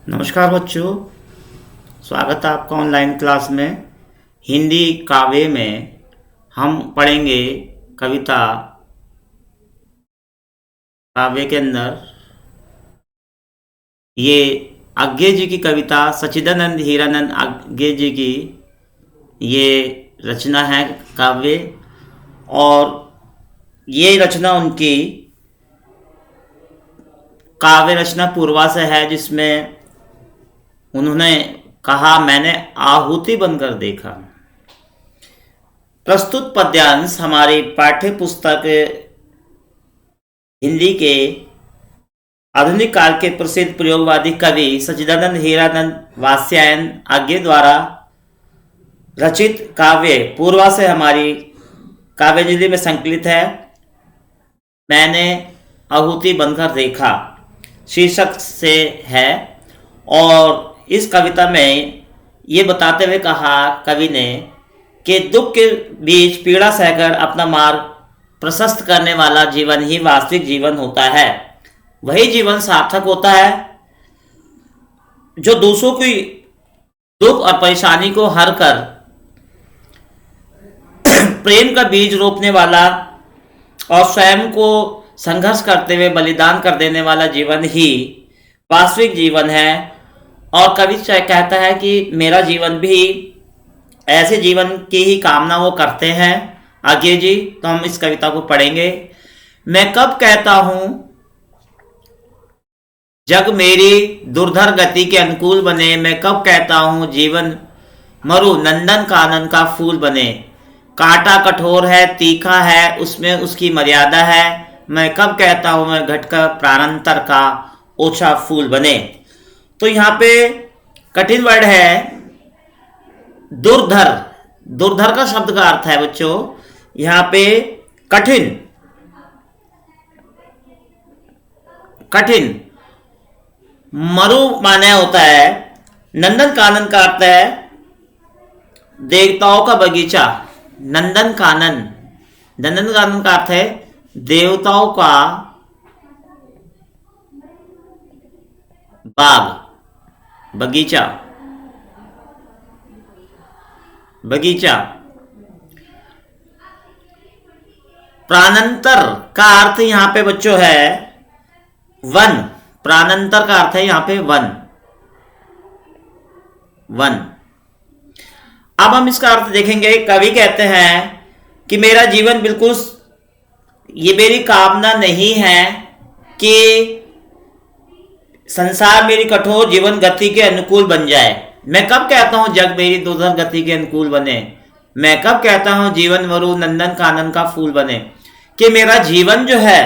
नमस्कार बच्चों, स्वागत है आपका ऑनलाइन क्लास में। हिंदी काव्य में हम पढ़ेंगे कविता। काव्य के अंदर ये आज्ञे जी की कविता, सच्चिदानंद हीरानंद आज्ञे जी की ये रचना है काव्य। और ये रचना उनकी काव्य रचना पूर्वा से है, जिसमें उन्होंने कहा, मैंने आहुति बनकर देखा। प्रस्तुत पद्यांश हमारी पाठ्य पुस्तक हिंदी के आधुनिक काल के प्रसिद्ध प्रयोगवादी कवि सच्चिदानंद हीरानंद वात्स्यायन आज्ञे द्वारा रचित काव्य पूर्वा से हमारी काव्यांजलि में संकलित है। मैंने आहुति बनकर देखा शीर्षक से है। और इस कविता में ये बताते हुए कहा कवि ने कि दुख के बीच पीड़ा सहकर अपना मार्ग प्रशस्त करने वाला जीवन ही वास्तविक जीवन होता है। वही जीवन सार्थक होता है जो दूसरों की दुख और परेशानी को हर कर प्रेम का बीज रोपने वाला और स्वयं को संघर्ष करते हुए बलिदान कर देने वाला जीवन ही वास्तविक जीवन है। और कवि कहता है कि मेरा जीवन भी ऐसे जीवन की ही कामना वो करते हैं आज्ञे जी। तो हम इस कविता को पढ़ेंगे। मैं कब कहता हूं जग मेरी दुर्धर गति के अनुकूल बने। मैं कब कहता हूं जीवन मरु नंदन कानन का फूल बने। कांटा कठोर है, तीखा है, उसमें उसकी मर्यादा है। मैं कब कहता हूं मैं घटकर प्राणांतर का ओछा फूल बने। तो यहाँ पे कठिन वर्ड है दुर्धर। दुर्धर का शब्द का अर्थ है बच्चों यहाँ पे कठिन। कठिन मरु माने होता है। नंदन कानन का अर्थ है देवताओं का बगीचा। नंदन कानन, नंदन कानन का अर्थ है देवताओं का बाग, बगीचा। बगीचा। प्राणांतर का अर्थ यहां पे बच्चों है वन। प्राणांतर का अर्थ है यहां पे वन। वन। अब हम इसका अर्थ देखेंगे। कवि कहते हैं कि मेरा जीवन बिल्कुल, ये मेरी कामना नहीं है कि संसार मेरी कठोर जीवन गति के अनुकूल बन जाए। मैं कब कहता हूं जग मेरी दुर्धर गति के अनुकूल बने। मैं कब कहता हूं जीवन मरु नंदन कानन का फूल बने। कि मेरा जीवन जो है,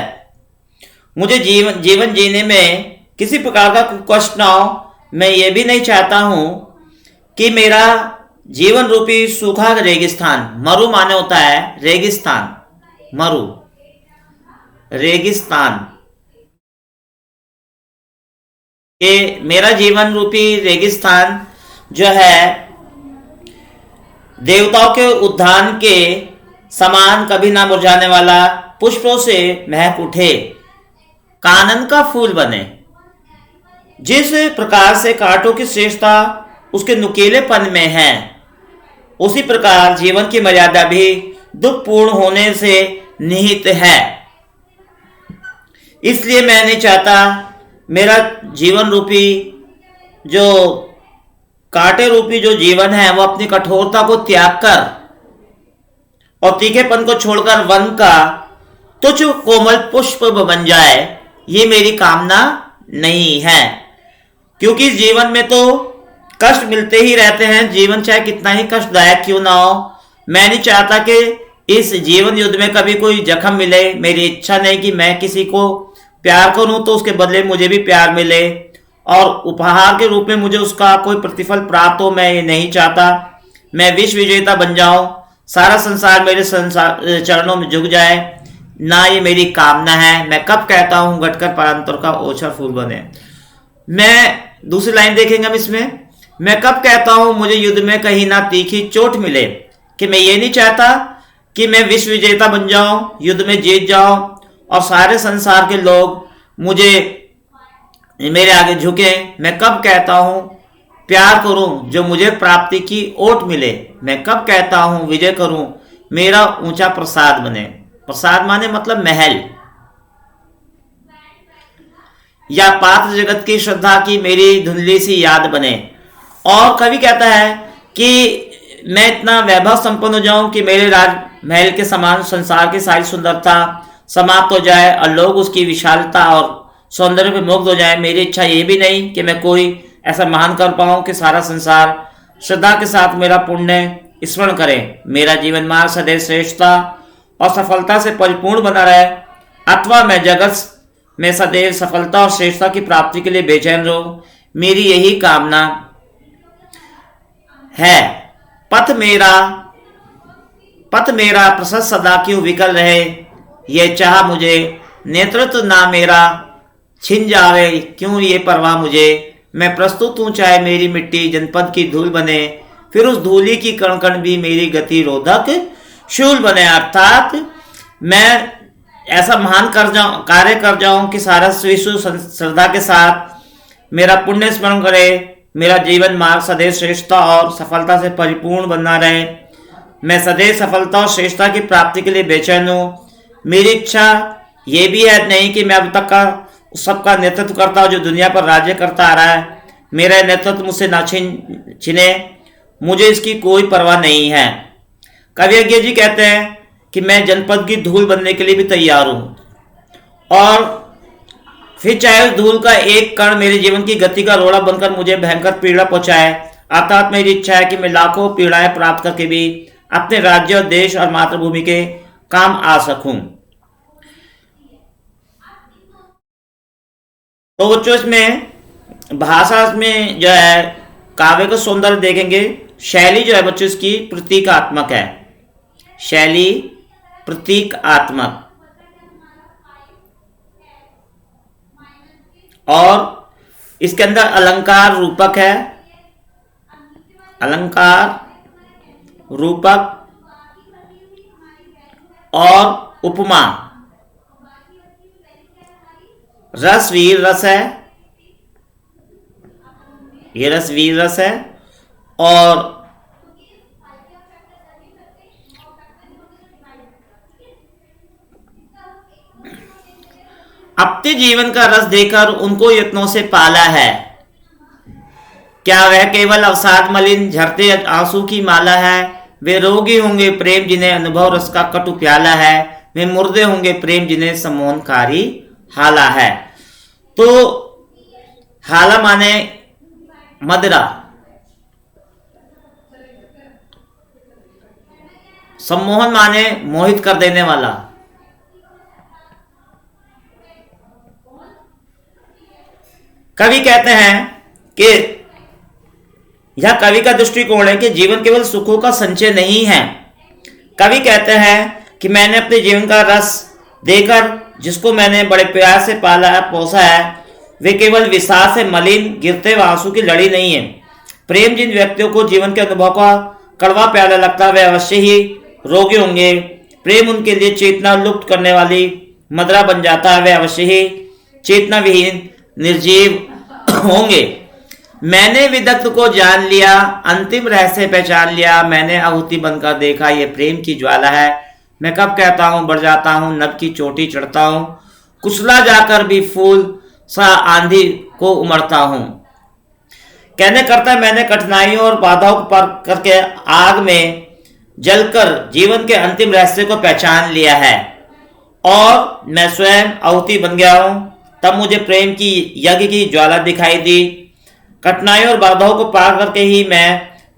मुझे जीवन जीने में किसी प्रकार का कष्ट ना हो। मैं ये भी नहीं चाहता हूं कि मेरा जीवन रूपी सूखा रेगिस्तान, मरु माने होता है रेगिस्तान, मरु रेगिस्तान, कि मेरा जीवन रूपी रेगिस्तान जो है देवताओं के उद्यान के समान कभी ना मुरझाने वाला पुष्पों से महक उठे, कानन का फूल बने। जिस प्रकार से कांटों की श्रेष्ठता उसके नुकीलेपन में है, उसी प्रकार जीवन की मर्यादा भी दुखपूर्ण होने से निहित है। इसलिए मैं नहीं चाहता मेरा जीवन रूपी जो कांटे रूपी जो जीवन है वो अपनी कठोरता को त्याग कर और तीखेपन को छोड़कर वन का तुच्छ कोमल पुष्प बन जाए। ये मेरी कामना नहीं है, क्योंकि जीवन में तो कष्ट मिलते ही रहते हैं। जीवन चाहे कितना ही कष्टदायक क्यों ना हो, मैं नहीं चाहता कि इस जीवन युद्ध में कभी कोई जख्म मिले। मेरी इच्छा नहीं कि मैं किसी को प्यार करूं तो उसके बदले मुझे भी प्यार मिले और उपहार के रूप में मुझे उसका कोई प्रतिफल प्राप्त हो। मैं ये नहीं चाहता। मैं विश्व विजेता बन जाऊं, सारा संसार मेरे चरणों में झुक जाए, ना ये मेरी कामना है। मैं कब कहता हूं घटकर प्राणांतर का ओछा फूल बने। मैं दूसरी लाइन देखेंगे हम इसमें। मैं कब कहता हूं मुझे युद्ध में कहीं ना तीखी चोट मिले। कि मैं ये नहीं चाहता कि मैं विश्व विजेता बन जाऊं, युद्ध में जीत जाऊं और सारे संसार के लोग मुझे मेरे आगे झुके। मैं कब कहता हूँ प्यार करूं जो मुझे प्राप्ति की ओट मिले। मैं कब कहता हूँ विजय करूं मेरा ऊंचा प्रसाद बने। प्रसाद माने मतलब महल, या पात्र जगत की श्रद्धा की मेरी धुंधली सी याद बने। और कवि कहता है कि मैं इतना वैभव संपन्न हो जाऊं कि मेरे राजमहल के समान संसार की सारी सुंदरता समाप्त हो जाए और लोग उसकी विशालता और सौंदर्य पे मुग्ध हो जाए। मेरी इच्छा ये भी नहीं कि मैं कोई ऐसा महान कर पाऊं कि सारा संसार श्रद्धा के साथ मेरा पुण्य स्मरण करे। मेरा जीवन मार्ग सदैव श्रेष्ठता और सफलता से परिपूर्ण बना रहे, अथवा मैं जगत में सदैव सफलता और श्रेष्ठता की प्राप्ति के लिए बेचैन रहूं। मेरी यही कामना है। पथ मेरा प्रशस्त सदा क्यों विकल रहे। ये चाह मुझे नेतृत्व ना मेरा छिन जावे, क्यों ये परवाह मुझे। मैं प्रस्तुत हूं चाहे मेरी मिट्टी जनपद की धूल बने, फिर उस धूली की कण कण भी मेरी गति रोधक शूल बने। अर्थात मैं ऐसा महान कार्य कर जाऊं कि सारा विश्व श्रद्धा के साथ मेरा पुण्य स्मरण करे। मेरा जीवन मार्ग सदैव श्रेष्ठता और सफलता से परिपूर्ण बना रहे। मैं सदैव सफलता और श्रेष्ठता की प्राप्ति के लिए बेचैन हूँ। मेरी इच्छा ये भी है नहीं कि मैं अब तक का सबका नेतृत्व करता हूँ जो दुनिया पर राज्य करता आ रहा है। मेरा नेतृत्व मुझसे ना छिने, मुझे इसकी कोई परवाह नहीं है। कवियज्ञ जी कहते हैं कि मैं जनपद की धूल बनने के लिए भी तैयार हूँ, और फिर चाहे उस धूल का एक कण मेरे जीवन की गति का रोड़ा बनकर मुझे भयंकर पीड़ा पहुंचाए। अर्थात मेरी इच्छा है कि मैं लाखों पीड़ाएं प्राप्त करके भी अपने राज्य और देश और मातृभूमि के काम आ सकूं। तो बच्चों इसमें भाषा में जो है काव्य का सौंदर्य देखेंगे। शैली जो है बच्चों इसकी प्रतीकात्मक है। शैली प्रतीकात्मक, और इसके अंदर अलंकार रूपक है। अलंकार रूपक और उपमा। रस वीर रस है, ये रस वीर रस है। और अपने जीवन का रस देकर उनको यत्नों से पाला है। क्या वह केवल अवसाद मलिन झरते आंसू की माला है। वे रोगी होंगे प्रेम जिन्हें अनुभव रस का कटु प्याला है। वे मुर्दे होंगे प्रेम जिन्हें सम्मोहनकारी हाला है। तो हाला माने मदिरा, सम्मोहन माने मोहित कर देने वाला। कवि कहते हैं कि यह कवि का दृष्टिकोण है कि जीवन केवल सुखों का संचय नहीं है। कवि कहते हैं कि मैंने अपने जीवन का रस देकर जिसको मैंने बड़े प्यार से पाला है, पोसा है, वे केवल विषाद से मलिन गिरते हुए आंसू की लड़ी नहीं है। प्रेम जिन व्यक्तियों को जीवन के अनुभव का कड़वा प्याला लगता है वे अवश्य ही रोगी होंगे। प्रेम उनके लिए चेतना लुप्त करने वाली मदरा बन जाता है। वे अवश्य ही चेतना विहीन निर्जीव होंगे। मैंने विदग्ध को जान लिया, अंतिम रहस्य पहचान लिया। मैंने आहुति बनकर देखा ये प्रेम की ज्वाला है। मैं कब कहता हूँ बढ़ जाता हूँ, नभ की चोटी चढ़ता हूँ, कुचला जाकर भी फूल सा आंधी को उमड़ता हूँ। कहने करता है मैंने कठिनाइयों और बाधाओं को पार करके आग में जलकर जीवन के अंतिम रहस्य को पहचान लिया है और मैं स्वयं आहुति बन गया हूँ। तब मुझे प्रेम की यज्ञ की ज्वाला दिखाई दी। कठिनाइयों और बाधाओं को पार करके ही मैं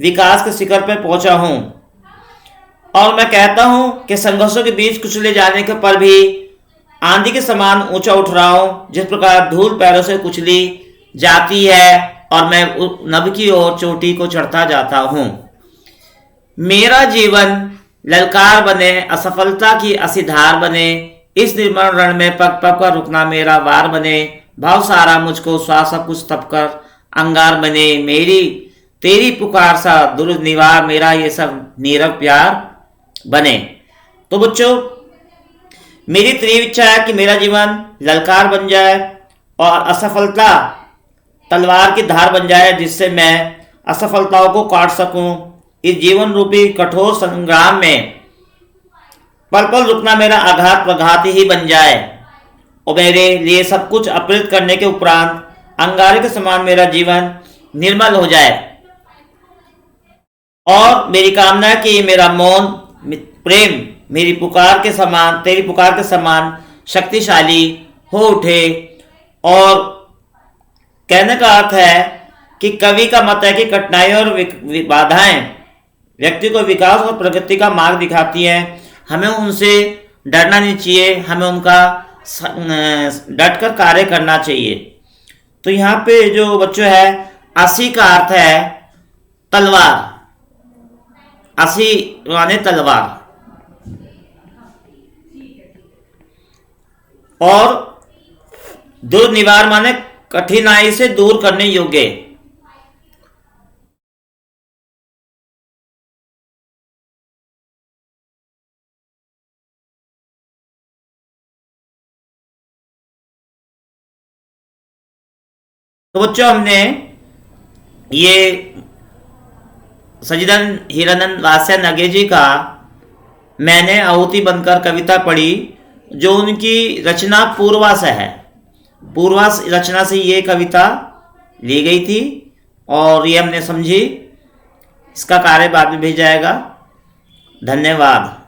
विकास के शिखर पर पहुंचा हूं, और मैं कहता हूं कि संघर्षों के बीच कुचले जाने के पर भी आंधी के समान ऊंचा उठ रहा हूं। जिस प्रकार धूल पैरों से कुचली जाती है और मैं नभ की ओर चोटी को चढ़ता जाता हूं। मेरा जीवन ललकार बने, असफलता की असीधार बने, इस निर्मल रण में पग पग कर रुकना मेरा वार बने। भाव सारा मुझको श्वास सब कुछ तप कर अंगार बने। मेरी तेरी पुकार सा दुर्निवार मेरा ये सब नीरव प्यार बने। तो बच्चों मेरी तीव्र इच्छा है कि मेरा जीवन ललकार बन जाए और असफलता तलवार की धार बन जाए, जिससे मैं असफलताओं को काट सकूं। इस जीवन रूपी कठोर संग्राम में पल पल रुकना मेरा आघात प्रघात ही बन जाए, और मेरे लिए सब कुछ अर्पित करने के उपरांत अंगारे के समान मेरा जीवन निर्मल हो जाए। और मेरी कामना है कि मेरा मौन प्रेम मेरी पुकार के समान, तेरी पुकार के समान शक्तिशाली हो उठे। और कहने का अर्थ है कि कवि का मत है कि कठिनाई और बाधाएं व्यक्ति को विकास और प्रगति का मार्ग दिखाती हैं। हमें उनसे डरना नहीं चाहिए, हमें उनका डटकर कार्य करना चाहिए। तो यहाँ पे जो बच्चों है, असी का अर्थ है तलवार, असी माने तलवार, और दुर्निवार माने कठिनाई से दूर करने योग्य। तो बच्चों, हमने ये सचिदानंद हीरानंद वात्स्या नगे जी का मैंने आहुति बनकर कविता पढ़ी, जो उनकी रचना पूर्वास है। पूर्वास रचना से ये कविता ली गई थी और ये हमने समझी। इसका कार्य बाद में भेजा जाएगा। धन्यवाद।